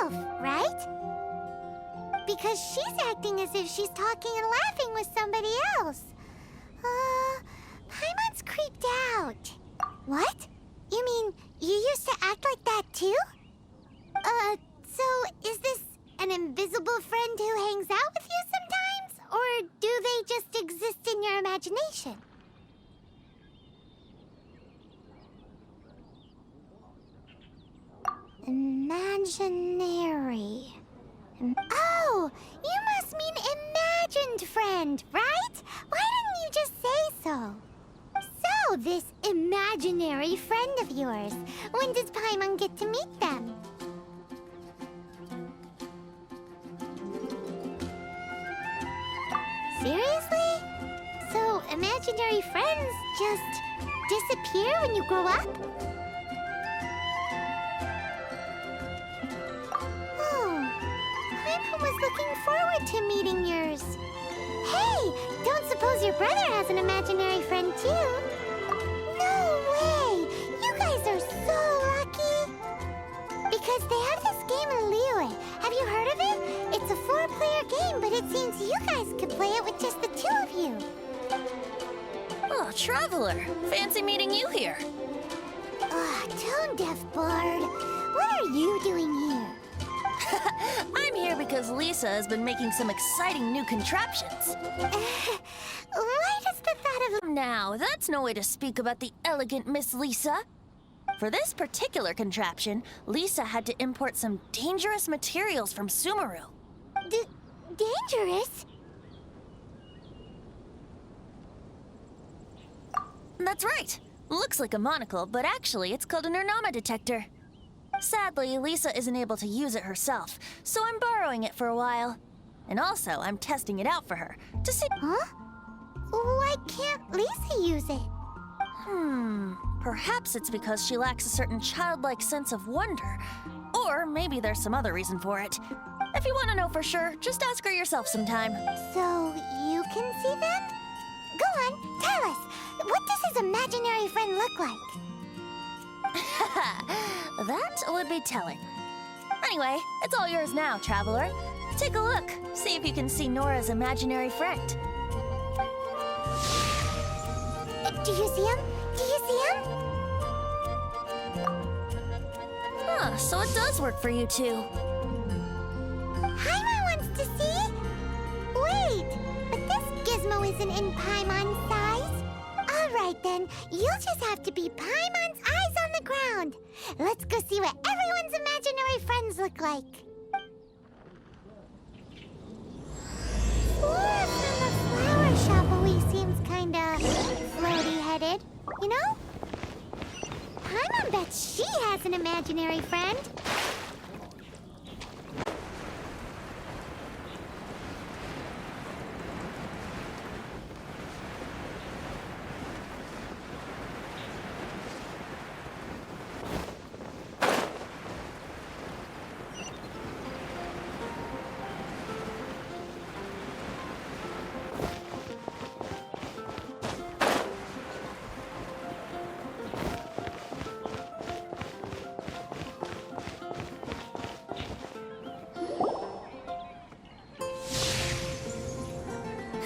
herself, right? Because she's acting as if she's talking and laughing with somebody else. Paimon's creeped out. What? You mean you used to act like that too? So is this an invisible friend who hangs out with you sometimes? Or do they just exist in your imagination? Imaginary. Oh, you must mean imagined friend, right? Why didn't you just say so? So, this imaginary friend of yours, when does Paimon get to meet them? Seriously? So, imaginary friends just disappear when you grow up? Was looking forward to meeting yours. Hey, don't suppose your brother has an imaginary friend too? No way! You guys are so lucky! Because they have this game in Liyue. Have you heard of it? It's a 4-player game, but it seems you guys could play it with just the 2 of you. Oh, Traveler! Fancy meeting you here. Tone deaf bard. What are you doing here? I'm here because Lisa has been making some exciting new contraptions. Why does the thought of... Now, that's no way to speak about the elegant Miss Lisa. For this particular contraption, Lisa had to import some dangerous materials from Sumeru. Dangerous? That's right. Looks like a monocle, but actually it's called an Ernama detector. Sadly, Lisa isn't able to use it herself, so I'm borrowing it for a while. And also, I'm testing it out for her, to see— Huh? Why can't Lisa use it? Perhaps it's because she lacks a certain childlike sense of wonder. Or maybe there's some other reason for it. If you want to know for sure, just ask her yourself sometime. So, you can see them? Go on, tell us. What does his imaginary friend look like? That would be telling. Anyway, it's all yours now, Traveler. Take a look. See if you can see Nora's imaginary friend. Do you see him? Do you see him? Huh, so it does work for you two. Paimon wants to see? Wait, but this gizmo isn't in Paimon's size. All right then, you'll just have to be Paimon's eyes on the ground. Let's go see what everyone's imaginary friends look like. Flora from the flower shop always seems kinda floaty-headed, you know? Paimon bets she has an imaginary friend.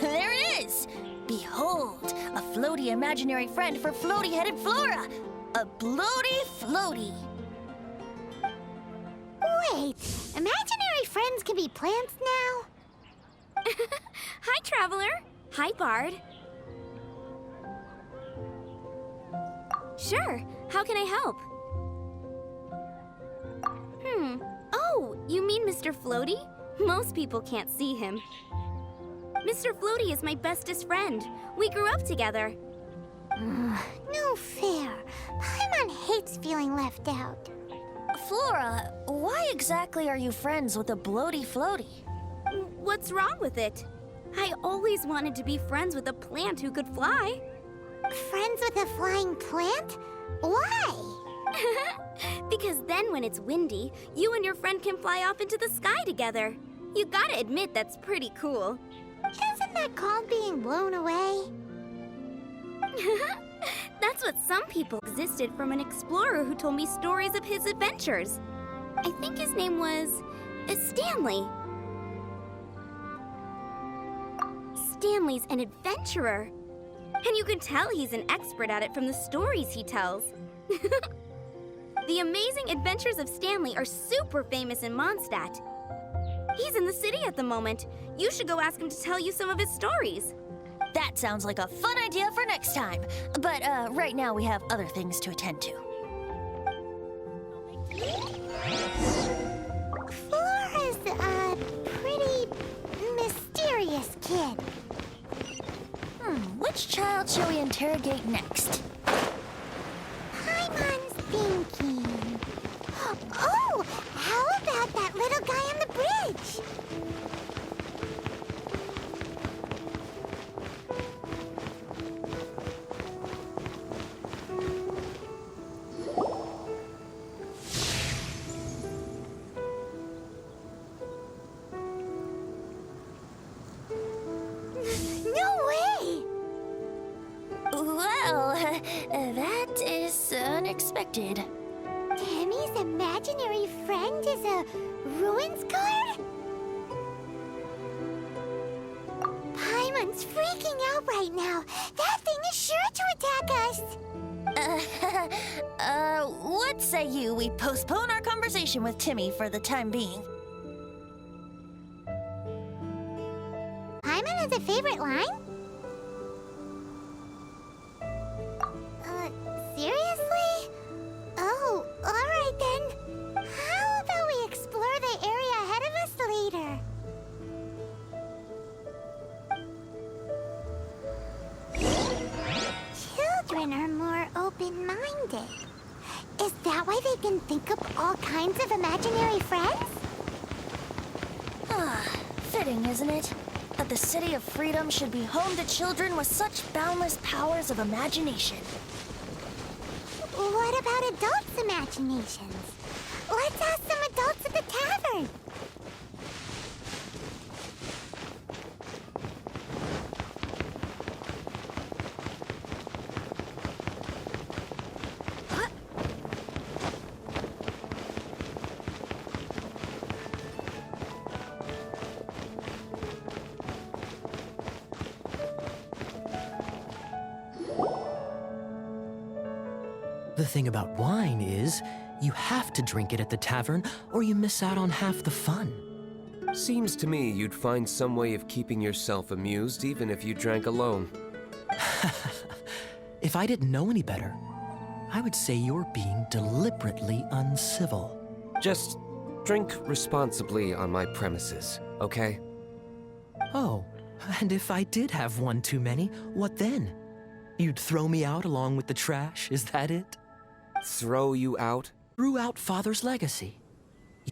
There it is! Behold, a floaty imaginary friend for floaty-headed Flora! A bloaty floaty! Wait, imaginary friends can be plants now? Hi, Traveler. Hi, Bard. Sure. How can I help? Oh, you mean Mr. Floaty? Most people can't see him. Mr. Floaty is my bestest friend. We grew up together. No fair. Paimon hates feeling left out. Flora, why exactly are you friends with a bloaty floaty? What's wrong with it? I always wanted to be friends with a plant who could fly. Friends with a flying plant? Why? Because then when it's windy, you and your friend can fly off into the sky together. You gotta admit that's pretty cool. Isn't that called being blown away? That's what some people existed from an explorer who told me stories of his adventures. I think his name was Stanley. Stanley's an adventurer. And you can tell he's an expert at it from the stories he tells. The amazing adventures of Stanley are super famous in Mondstadt. He's in the city at the moment. You should go ask him to tell you some of his stories. That sounds like a fun idea for next time. But right now we have other things to attend to. Flora's a pretty mysterious kid. Which child shall we interrogate next? Paimon's thinking. Oh, how about that little guy on the bridge? No way! Well, that is unexpected. Timmy's imaginary friend is a ruins guard? Paimon's freaking out right now. That thing is sure to attack us. What say you we postpone our conversation with Timmy for the time being? Paimon has a favorite line? Seriously? Oh, alright then. How about we explore the area ahead of us later? Children are more open-minded. Is that why they can think up all kinds of imaginary friends? Fitting, isn't it? That the City of Freedom should be home to children with such boundless powers of imagination. What about adults' imaginations? Let's ask some adults at the tavern. The thing about wine is, you have to drink it at the tavern, or you miss out on half the fun. Seems to me you'd find some way of keeping yourself amused even if you drank alone. If I didn't know any better, I would say you're being deliberately uncivil. Just drink responsibly on my premises, okay? Oh, and if I did have one too many, what then? You'd throw me out along with the trash, is that it? Throw you out? Threw out Father's legacy.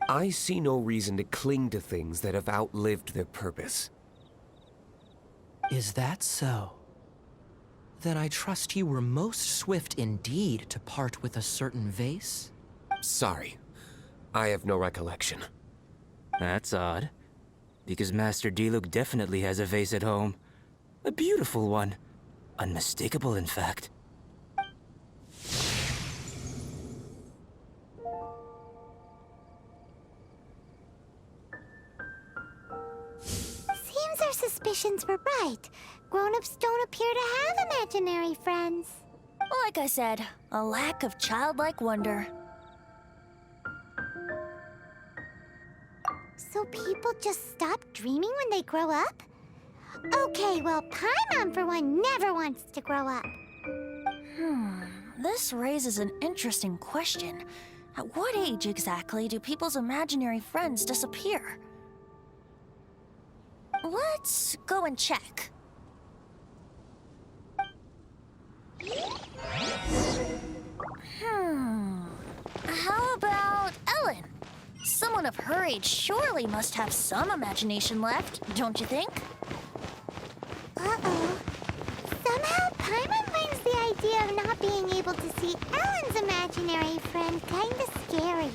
I see no reason to cling to things that have outlived their purpose. Is that so? Then I trust you were most swift indeed to part with a certain vase? Sorry, I have no recollection. That's odd. Because Master Diluc definitely has a vase at home. A beautiful one. Unmistakable, in fact. Seems our suspicions were right. Grown-ups don't appear to have imaginary friends. Like I said, a lack of childlike wonder. So people just stop dreaming when they grow up? Okay, well, Paimon, for one, never wants to grow up. This raises an interesting question. At what age exactly do people's imaginary friends disappear? Let's go and check. How about Ellen? Someone of her age surely must have some imagination left, don't you think? Uh-oh. Somehow, Paimon finds the idea of not being able to see Ellen's imaginary friend kinda scary.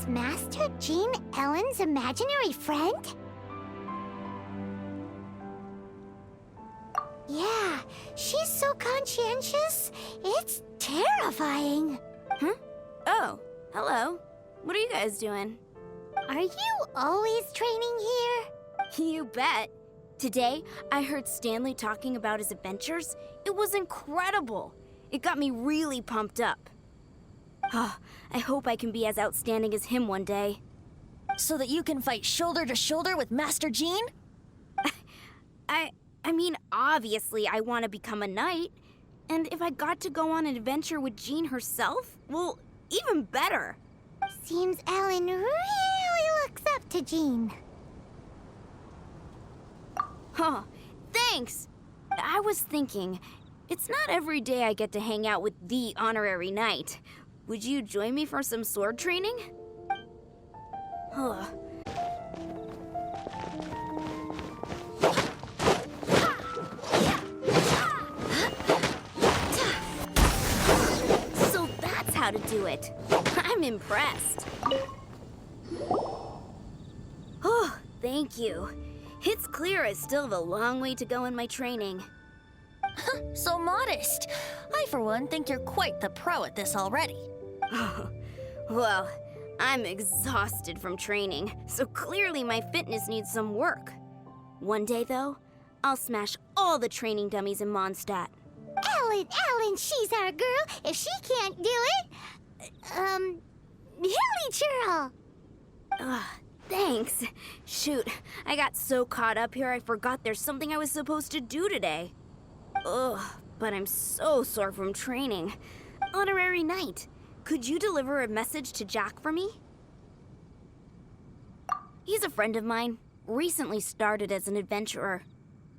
Is Master Jean Ellen's imaginary friend? Yeah, she's so conscientious. It's terrifying. Huh? Oh, hello. What are you guys doing? Are you always training here? You bet. Today, I heard Stanley talking about his adventures. It was incredible. It got me really pumped up. I hope I can be as outstanding as him one day. So that you can fight shoulder to shoulder with Master Jean? I mean, obviously I want to become a knight. And if I got to go on an adventure with Jean herself, well, even better. Seems Ellen really looks up to Jean. Huh, thanks! I was thinking, it's not every day I get to hang out with the honorary knight. Would you join me for some sword training? Huh. So that's how to do it. I'm impressed. Oh, thank you. It's clear I still have a long way to go in my training. So modest. I, for one, think you're quite the pro at this already. Well, I'm exhausted from training, so clearly my fitness needs some work. One day, though, I'll smash all the training dummies in Mondstadt. Ellen, she's our girl. If she can't do it, Hilly Churl. Thanks. Shoot, I got so caught up here I forgot there's something I was supposed to do today. Ugh, but I'm so sore from training. Honorary Knight, could you deliver a message to Jack for me? He's a friend of mine, recently started as an adventurer.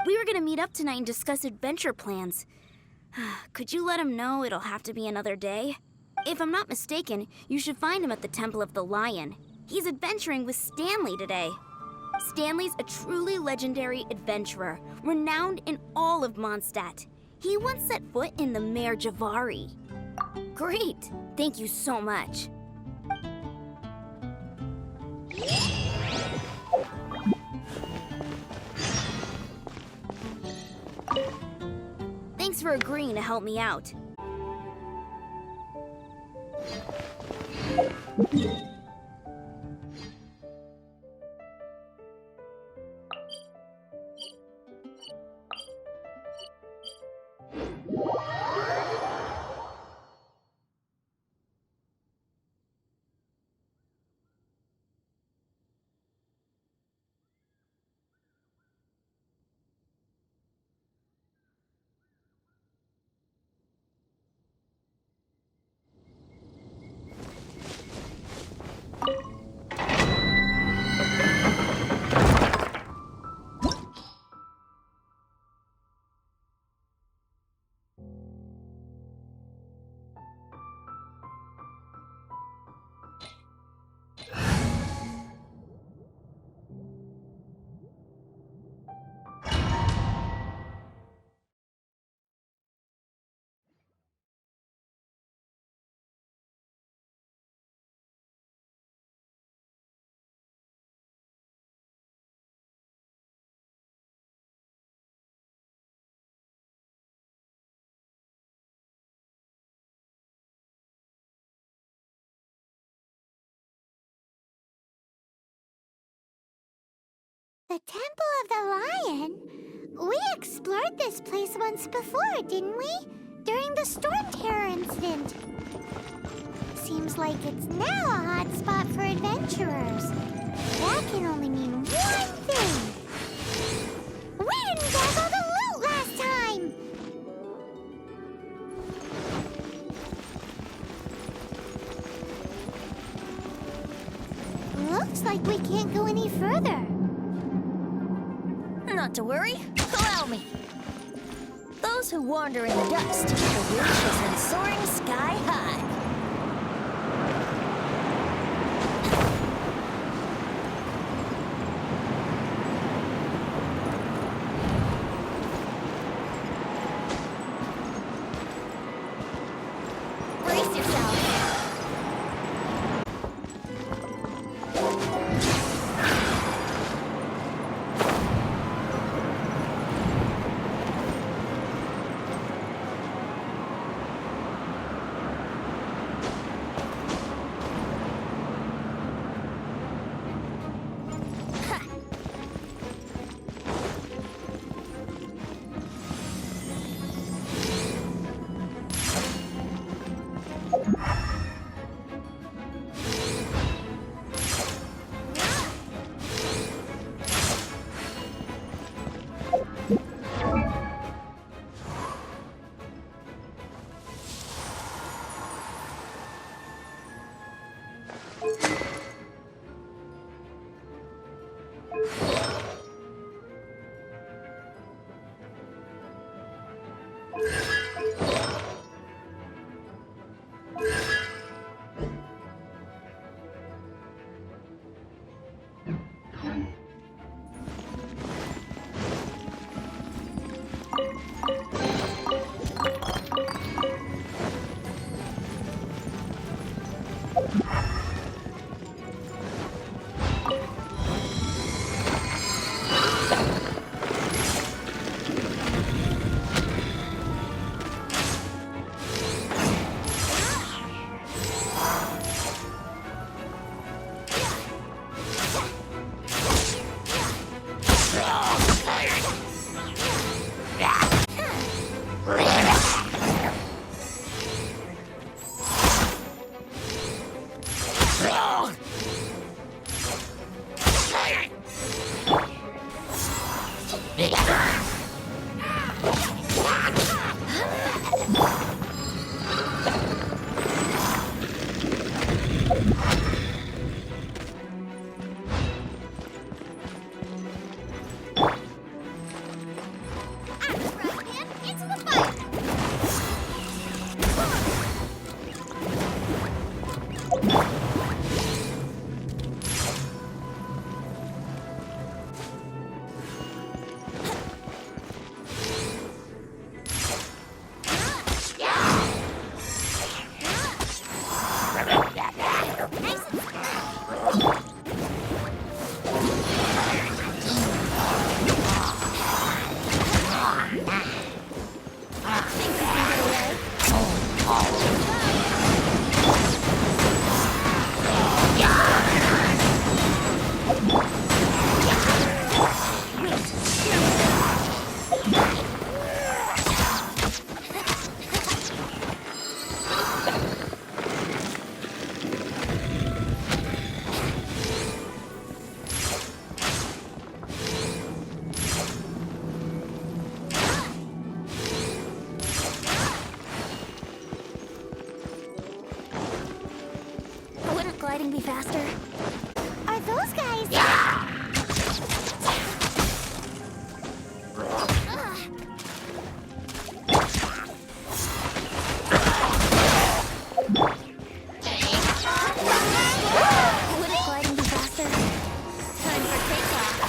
We were gonna meet up tonight and discuss adventure plans. Could you let him know it'll have to be another day? If I'm not mistaken, you should find him at the Temple of the Lion. He's adventuring with Stanley today. Stanley's a truly legendary adventurer, renowned in all of Mondstadt. He once set foot in the Mare Javari. Great! Thank you so much. Thanks for agreeing to help me out. The Temple of the Lion? We explored this place once before, didn't we? During the Storm Terror incident. Seems like it's now a hot spot for adventurers. That can only mean one thing. We didn't grab all the loot last time! Looks like we can't go any further. Not to worry. Allow me. Those who wander in the dust, the wish has been soaring sky high. Brace yourself. Wouldn't gliding be faster? Are those guys? Wouldn't gliding be faster? Time for takeoff.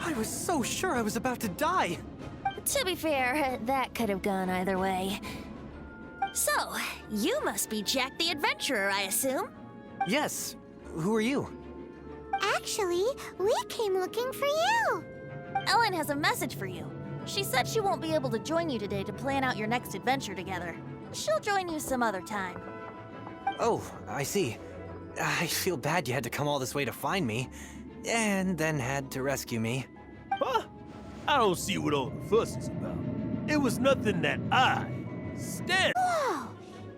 I was so sure I was about to die. To be fair, that could have gone either way. So, you must be Jack the Adventurer, I assume? Yes. Who are you? Actually, we came looking for you. Ellen has a message for you. She said she won't be able to join you today to plan out your next adventure together. She'll join you some other time. Oh, I see. I feel bad you had to come all this way to find me, and then had to rescue me. Huh? I don't see what all the fuss is about. It was nothing that Stan. Whoa!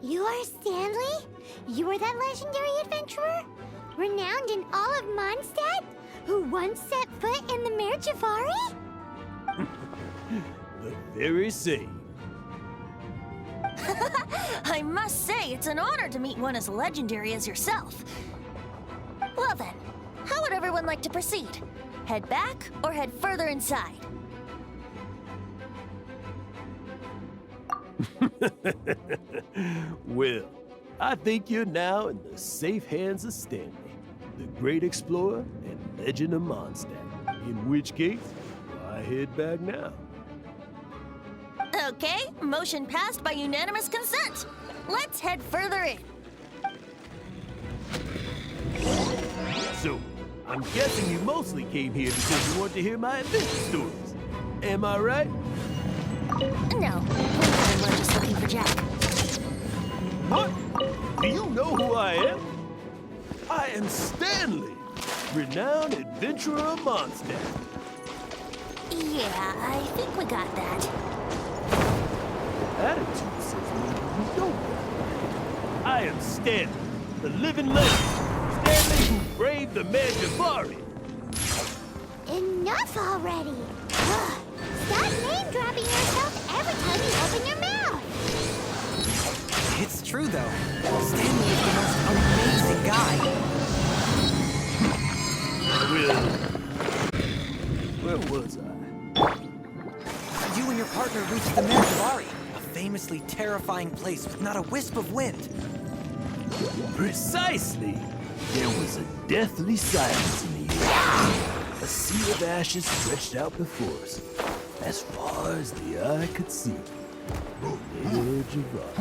You are Stanley? You are that legendary adventurer? Renowned in all of Mondstadt? Who once set foot in the Mare Javari? The very same. I must say, it's an honor to meet one as legendary as yourself. Well then, how would everyone like to proceed? Head back or head further inside? Well, I think you're now in the safe hands of Stanley, the great explorer and legend of Mondstadt. In which case, I head back now. Okay, motion passed by unanimous consent. Let's head further in. So, I'm guessing you mostly came here because you want to hear my adventure stories. Am I right? No, we're just looking for Jack. What? Do you know who I am? I am Stanley, renowned adventurer of Mondstadt. Yeah, I think we got that. Attitude says maybe you don't. I am Stanley, the living legend. Stanley who braved the Mare Javari. Enough already! Ugh. Stop name-dropping yourself every time you open your mouth! It's true, though. Stanley is the most amazing guy. Where was I? You and your partner reached the Mare Javari, a famously terrifying place with not a wisp of wind. Precisely. There was a deathly silence in the air. A sea of ashes stretched out before us, as far as the eye could see. The edge of rock.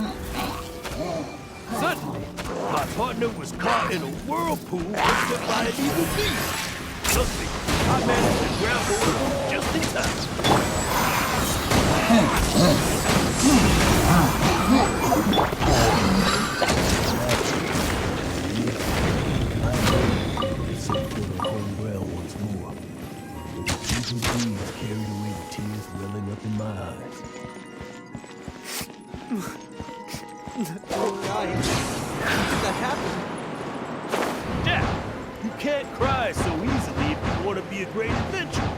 Suddenly, my partner was caught in a whirlpool picked up by an evil beast. Luckily, I managed to grab hold of him just in time. Except for the home ground once more. With the evil breeze carried away the tears welling up in my eyes. Why? How did that happen? Jack, you can't cry so easily if you want to be a great adventurer.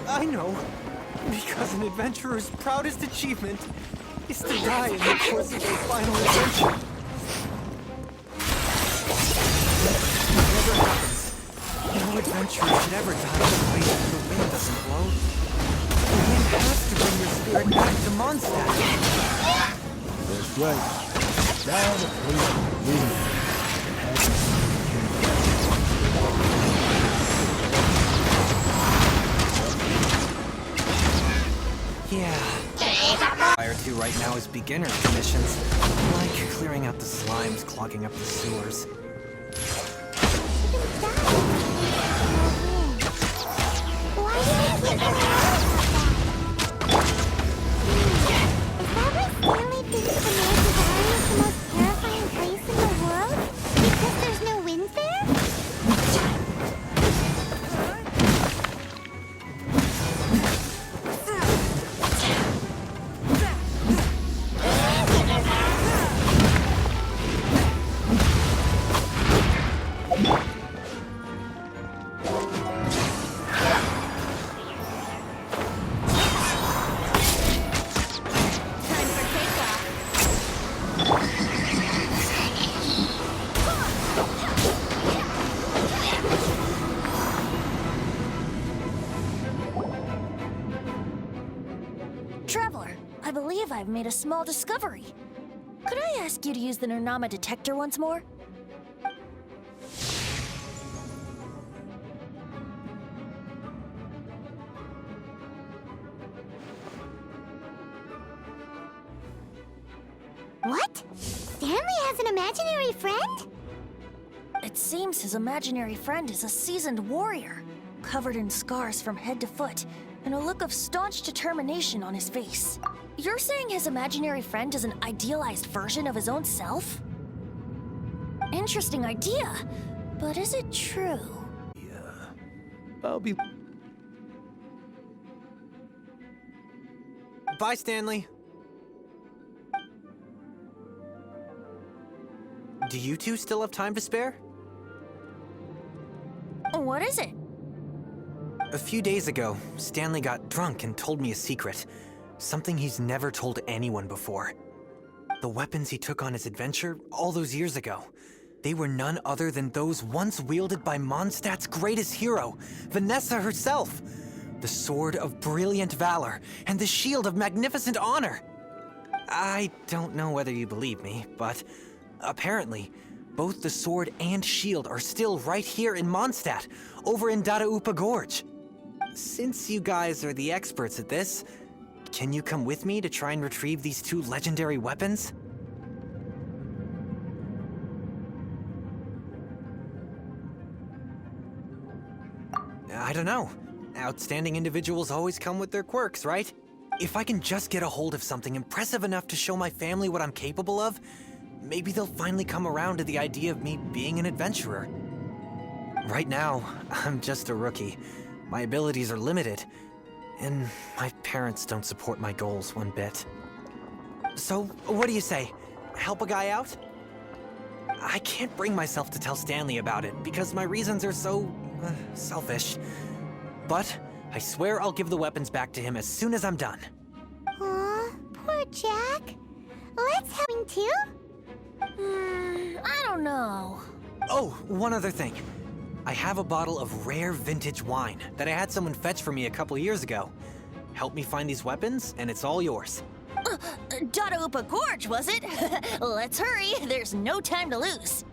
I know. Because an adventurer's proudest achievement is to die in the course of their final adventure. Whatever happens, no adventurer should ever die in a way that the wind doesn't blow. The wind has to bring your spirit back to Mondstadt. That's right. Die the place of the wind. And happiness. Yeah. Fire 2 right now is beginner's commissions, like clearing out the slimes clogging up the sewers. Traveler, I believe I've made a small discovery. Could I ask you to use the Nernama detector once more? What? Stanley has an imaginary friend? It seems his imaginary friend is a seasoned warrior, covered in scars from head to foot, and a look of staunch determination on his face. You're saying his imaginary friend is an idealized version of his own self? Interesting idea, but is it true? Yeah. I'll be... Bye, Stanley. Do you two still have time to spare? What is it? A few days ago, Stanley got drunk and told me a secret. Something he's never told anyone before. The weapons he took on his adventure all those years ago, they were none other than those once wielded by Mondstadt's greatest hero, Vanessa herself. The sword of brilliant valor and the shield of magnificent honor. I don't know whether you believe me, but apparently, both the sword and shield are still right here in Mondstadt, over in Dadaupa Gorge. Since you guys are the experts at this, can you come with me to try and retrieve these two legendary weapons? I don't know. Outstanding individuals always come with their quirks, right? If I can just get a hold of something impressive enough to show my family what I'm capable of, maybe they'll finally come around to the idea of me being an adventurer. Right now, I'm just a rookie. My abilities are limited, and my parents don't support my goals one bit. So, what do you say? Help a guy out? I can't bring myself to tell Stanley about it because my reasons are so selfish. But I swear I'll give the weapons back to him as soon as I'm done. Aw, poor Jack. Let's help him too? I don't know. Oh, one other thing. I have a bottle of rare vintage wine that I had someone fetch for me a couple years ago. Help me find these weapons, and it's all yours. Dadaupa Gorge, was it? Let's hurry. There's no time to lose.